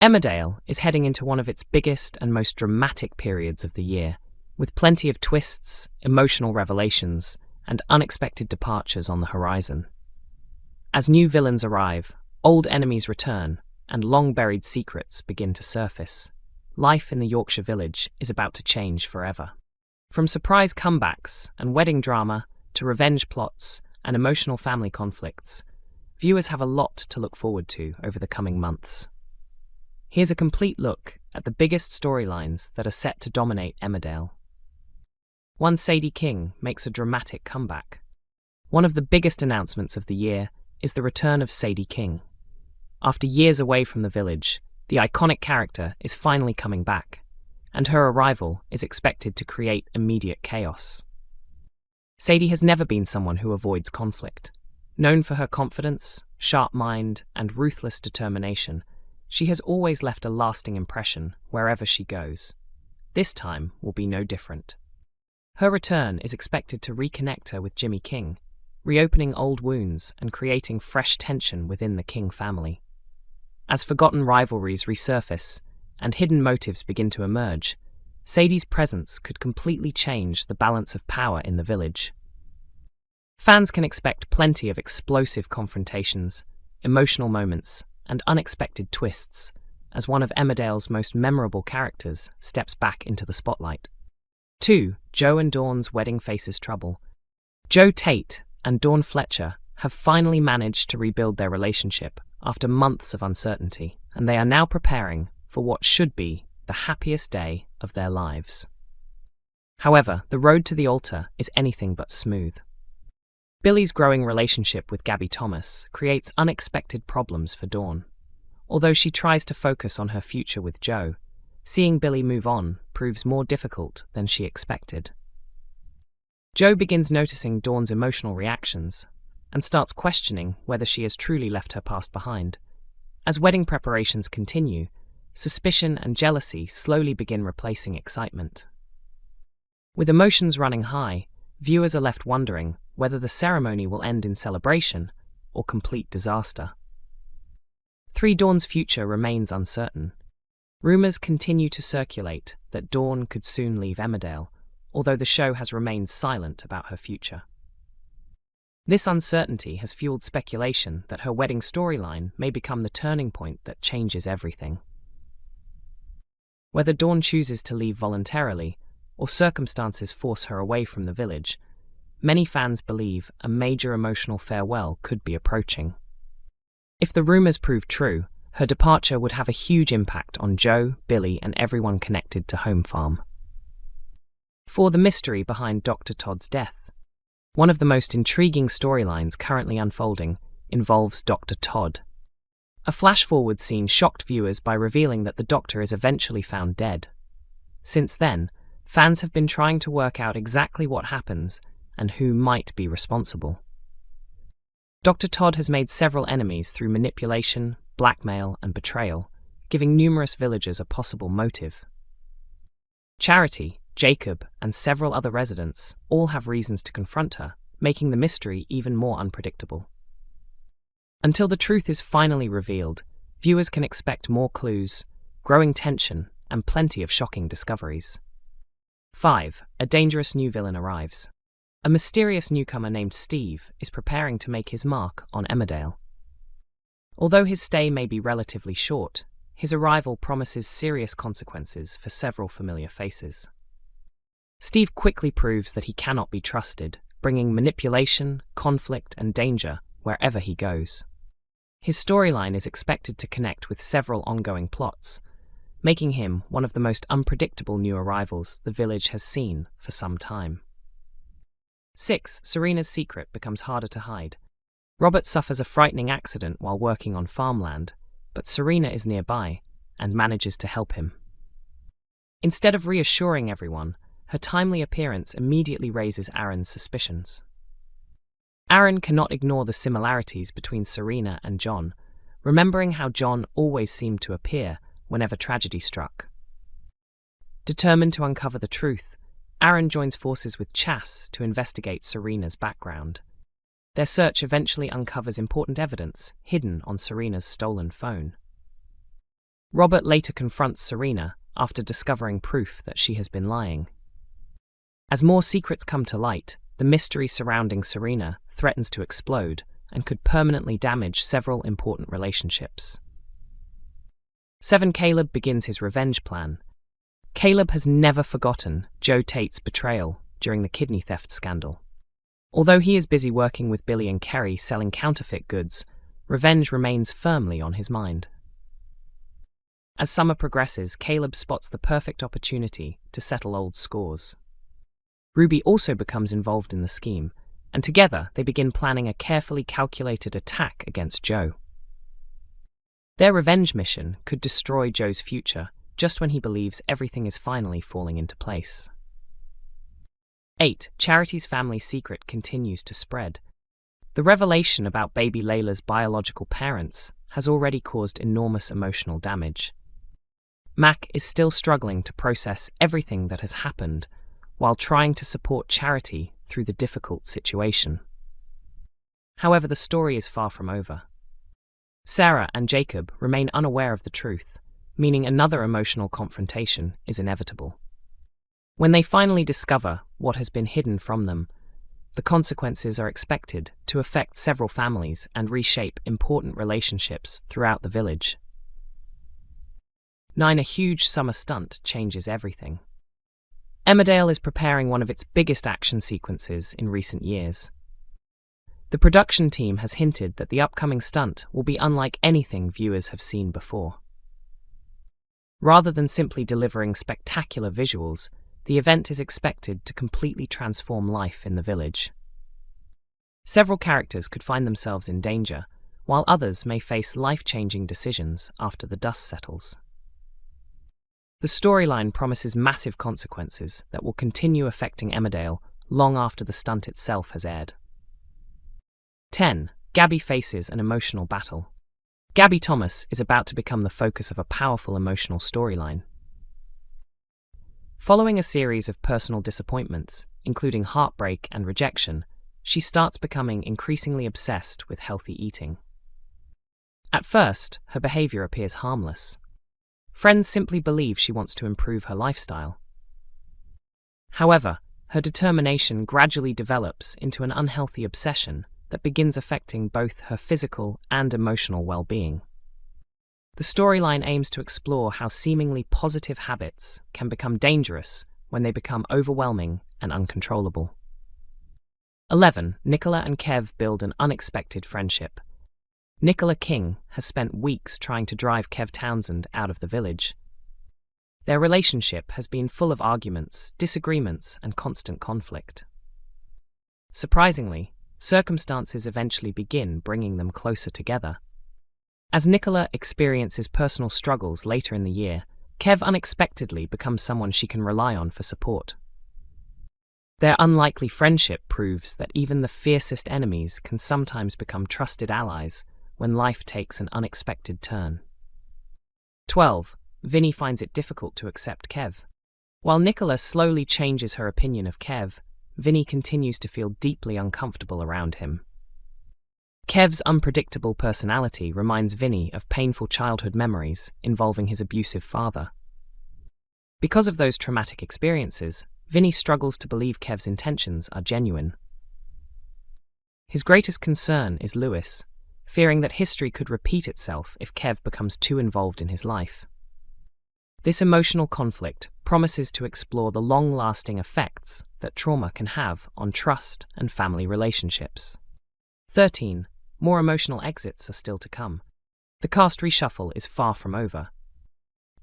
Emmerdale is heading into one of its biggest and most dramatic periods of the year, with plenty of twists, emotional revelations, and unexpected departures on the horizon. As new villains arrive, old enemies return, and long-buried secrets begin to surface, life in the Yorkshire village is about to change forever. From surprise comebacks and wedding drama to revenge plots and emotional family conflicts, viewers have a lot to look forward to over the coming months. Here's a complete look at the biggest storylines that are set to dominate Emmerdale. 1. Sadie King makes a dramatic comeback. One of the biggest announcements of the year is the return of Sadie King. After years away from the village, the iconic character is finally coming back, and her arrival is expected to create immediate chaos. Sadie has never been someone who avoids conflict. Known for her confidence, sharp mind, and ruthless determination, she has always left a lasting impression wherever she goes. This time will be no different. Her return is expected to reconnect her with Jimmy King, reopening old wounds and creating fresh tension within the King family. As forgotten rivalries resurface and hidden motives begin to emerge, Sadie's presence could completely change the balance of power in the village. Fans can expect plenty of explosive confrontations, emotional moments, and unexpected twists, as one of Emmerdale's most memorable characters steps back into the spotlight. 2. Joe and Dawn's wedding faces trouble. Joe Tate and Dawn Fletcher have finally managed to rebuild their relationship after months of uncertainty, and they are now preparing for what should be the happiest day of their lives. However, the road to the altar is anything but smooth. Billy's growing relationship with Gabby creates unexpected problems for Dawn. Although she tries to focus on her future with Joe, seeing Billy move on proves more difficult than she expected. Joe begins noticing Dawn's emotional reactions and starts questioning whether she has truly left her past behind. As wedding preparations continue, suspicion and jealousy slowly begin replacing excitement. With emotions running high, viewers are left wondering whether the ceremony will end in celebration or complete disaster. 3. Dawn's future remains uncertain. Rumors continue to circulate that Dawn could soon leave Emmerdale, although the show has remained silent about her future. This uncertainty has fueled speculation that her wedding storyline may become the turning point that changes everything. Whether Dawn chooses to leave voluntarily or circumstances force her away from the village, many fans believe a major emotional farewell could be approaching. If the rumors prove true, her departure would have a huge impact on Joe, Billy, and everyone connected to Home Farm. 4. The mystery behind Dr. Todd's death. One of the most intriguing storylines currently unfolding involves Dr. Todd. A flash-forward scene shocked viewers by revealing that the doctor is eventually found dead. Since then, fans have been trying to work out exactly what happens and who might be responsible. Dr. Todd has made several enemies through manipulation, blackmail, and betrayal, giving numerous villagers a possible motive. Charity, Jacob, and several other residents all have reasons to confront her, making the mystery even more unpredictable. Until the truth is finally revealed, viewers can expect more clues, growing tension, and plenty of shocking discoveries. 5. A dangerous new villain arrives. A mysterious newcomer named Steve is preparing to make his mark on Emmerdale. Although his stay may be relatively short, his arrival promises serious consequences for several familiar faces. Steve quickly proves that he cannot be trusted, bringing manipulation, conflict, and danger wherever he goes. His storyline is expected to connect with several ongoing plots, making him one of the most unpredictable new arrivals the village has seen for some time. 6. Serena's secret becomes harder to hide. Robert suffers a frightening accident while working on farmland, but Serena is nearby and manages to help him. Instead of reassuring everyone, her timely appearance immediately raises Aaron's suspicions. Aaron cannot ignore the similarities between Serena and John, remembering how John always seemed to appear whenever tragedy struck. Determined to uncover the truth, Aaron joins forces with Chas to investigate Serena's background. Their search eventually uncovers important evidence hidden on Serena's stolen phone. Robert later confronts Serena after discovering proof that she has been lying. As more secrets come to light, the mystery surrounding Serena threatens to explode and could permanently damage several important relationships. 7. Caleb begins his revenge plan. Caleb has never forgotten Joe Tate's betrayal during the kidney theft scandal. Although he is busy working with Billy and Kerry selling counterfeit goods, revenge remains firmly on his mind. As summer progresses, Caleb spots the perfect opportunity to settle old scores. Ruby also becomes involved in the scheme, and together they begin planning a carefully calculated attack against Joe. Their revenge mission could destroy Joe's future just when he believes everything is finally falling into place. 8. Charity's family secret continues to spread. The revelation about baby Layla's biological parents has already caused enormous emotional damage. Mac is still struggling to process everything that has happened while trying to support Charity through the difficult situation. However, the story is far from over. Sarah and Jacob remain unaware of the truth, meaning another emotional confrontation is inevitable. When they finally discover what has been hidden from them, the consequences are expected to affect several families and reshape important relationships throughout the village. 9. A huge summer stunt changes everything. Emmerdale is preparing one of its biggest action sequences in recent years. The production team has hinted that the upcoming stunt will be unlike anything viewers have seen before. Rather than simply delivering spectacular visuals, the event is expected to completely transform life in the village. Several characters could find themselves in danger, while others may face life-changing decisions after the dust settles. The storyline promises massive consequences that will continue affecting Emmerdale long after the stunt itself has aired. 10. Gabby faces an emotional battle. Gabby Thomas is about to become the focus of a powerful emotional storyline. Following a series of personal disappointments, including heartbreak and rejection, she starts becoming increasingly obsessed with healthy eating. At first, her behavior appears harmless. Friends simply believe she wants to improve her lifestyle. However, her determination gradually develops into an unhealthy obsession that begins affecting both her physical and emotional well-being. The storyline aims to explore how seemingly positive habits can become dangerous when they become overwhelming and uncontrollable. 11. Nicola and Kev build an unexpected friendship. Nicola King has spent weeks trying to drive Kev Townsend out of the village. Their relationship has been full of arguments, disagreements, and constant conflict. Surprisingly, circumstances eventually begin bringing them closer together. As Nicola experiences personal struggles later in the year, Kev unexpectedly becomes someone she can rely on for support. Their unlikely friendship proves that even the fiercest enemies can sometimes become trusted allies when life takes an unexpected turn. 12. Vinny finds it difficult to accept Kev. While Nicola slowly changes her opinion of Kev, Vinny continues to feel deeply uncomfortable around him. Kev's unpredictable personality reminds Vinny of painful childhood memories involving his abusive father. Because of those traumatic experiences, Vinny struggles to believe Kev's intentions are genuine. His greatest concern is Lewis, fearing that history could repeat itself if Kev becomes too involved in his life. This emotional conflict promises to explore the long-lasting effects that trauma can have on trust and family relationships. 13. More emotional exits are still to come. The cast reshuffle is far from over.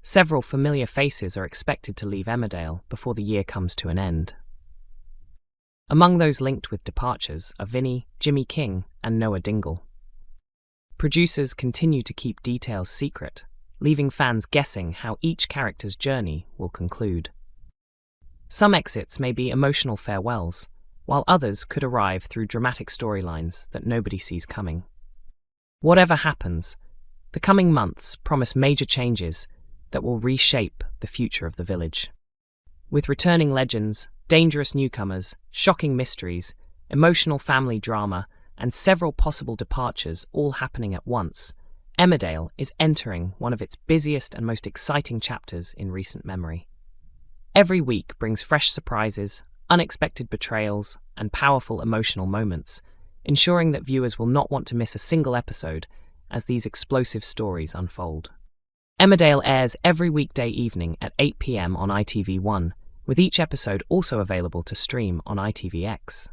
Several familiar faces are expected to leave Emmerdale before the year comes to an end. Among those linked with departures are Vinny, Jimmy King, and Noah Dingle. Producers continue to keep details secret, leaving fans guessing how each character's journey will conclude. Some exits may be emotional farewells, while others could arrive through dramatic storylines that nobody sees coming. Whatever happens, the coming months promise major changes that will reshape the future of the village. With returning legends, dangerous newcomers, shocking mysteries, emotional family drama, and several possible departures all happening at once, Emmerdale is entering one of its busiest and most exciting chapters in recent memory. Every week brings fresh surprises, unexpected betrayals, and powerful emotional moments, ensuring that viewers will not want to miss a single episode as these explosive stories unfold. Emmerdale airs every weekday evening at 8 p.m. on ITV1, with each episode also available to stream on ITVX.